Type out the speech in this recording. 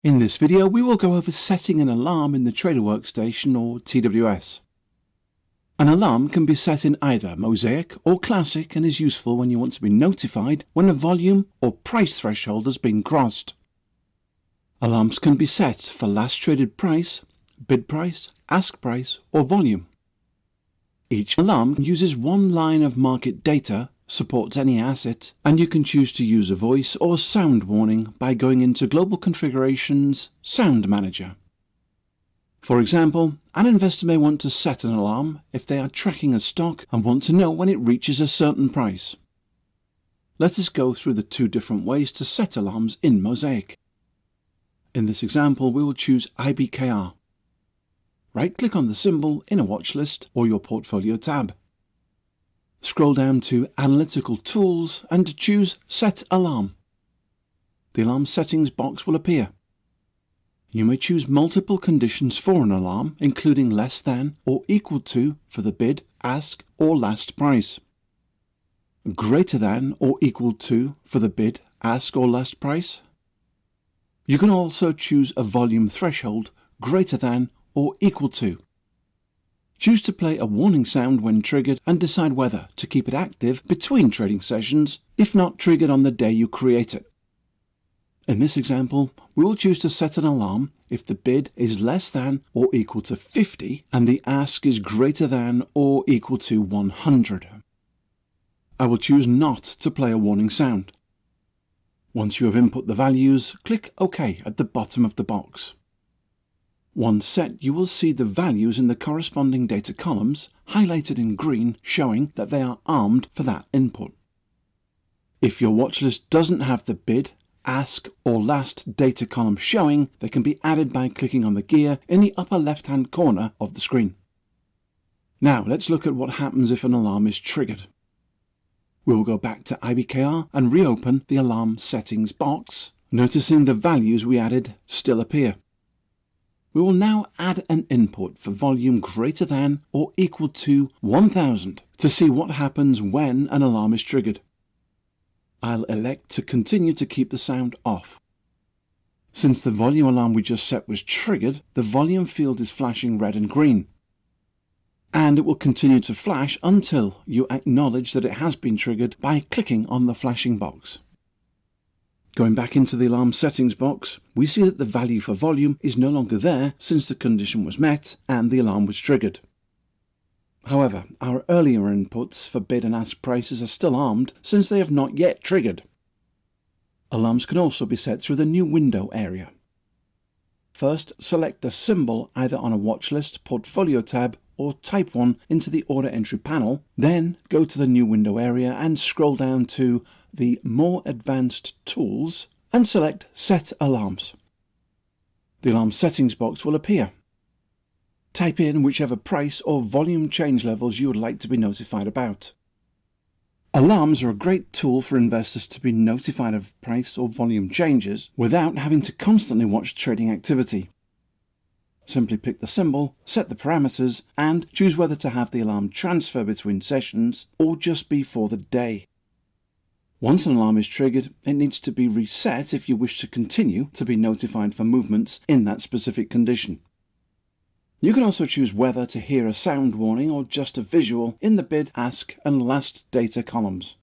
In this video, we will go over setting an alarm in the Trader Workstation or TWS. An alarm can be set in either Mosaic or Classic and is useful when you want to be notified when a volume or price threshold has been crossed. Alarms can be set for last traded price, bid price, ask price or volume. Each alarm uses one line of market data, supports any asset, and you can choose to use a voice or sound warning by going into Global Configurations, Sound Manager. For example, an investor may want to set an alarm if they are tracking a stock and want to know when it reaches a certain price. Let us go through the two different ways to set alarms in Mosaic. In this example, we will choose IBKR. Right-click on the symbol in a watch list or your portfolio tab. Scroll down to Analytical Tools and choose Set Alarm. The alarm settings box will appear. You may choose multiple conditions for an alarm, including less than or equal to for the bid, ask or last price, greater than or equal to for the bid, ask or last price. You can also choose a volume threshold greater than or equal to. Choose to play a warning sound when triggered and decide whether to keep it active between trading sessions, if not triggered on the day you create it. In this example, we will choose to set an alarm if the bid is less than or equal to 50 and the ask is greater than or equal to 100. I will choose not to play a warning sound. Once you have input the values, click OK at the bottom of the box. Once set, you will see the values in the corresponding data columns, highlighted in green, showing that they are armed for that input. If your watchlist doesn't have the bid, ask or last data column showing, they can be added by clicking on the gear in the upper left-hand corner of the screen. Now let's look at what happens if an alarm is triggered. We will go back to IBKR and reopen the alarm settings box, noticing the values we added still appear. We will now add an input for volume greater than or equal to 1000 to see what happens when an alarm is triggered. I'll elect to continue to keep the sound off. Since the volume alarm we just set was triggered, the volume field is flashing red and green. And it will continue to flash until you acknowledge that it has been triggered by clicking on the flashing box. Going back into the alarm settings box, we see that the value for volume is no longer there since the condition was met and the alarm was triggered. However, our earlier inputs for bid and ask prices are still armed since they have not yet triggered. Alarms can also be set through the new window area. First, select a symbol either on a watch list, portfolio tab, or type one into the order entry panel, then go to the new window area and scroll down to the More Advanced Tools and select Set Alarms. The alarm settings box will appear. Type in whichever price or volume change levels you would like to be notified about. Alarms are a great tool for investors to be notified of price or volume changes without having to constantly watch trading activity. Simply pick the symbol, set the parameters, and choose whether to have the alarm transfer between sessions or just be for the day. Once an alarm is triggered, it needs to be reset if you wish to continue to be notified for movements in that specific condition. You can also choose whether to hear a sound warning or just a visual in the bid, ask, and last data columns.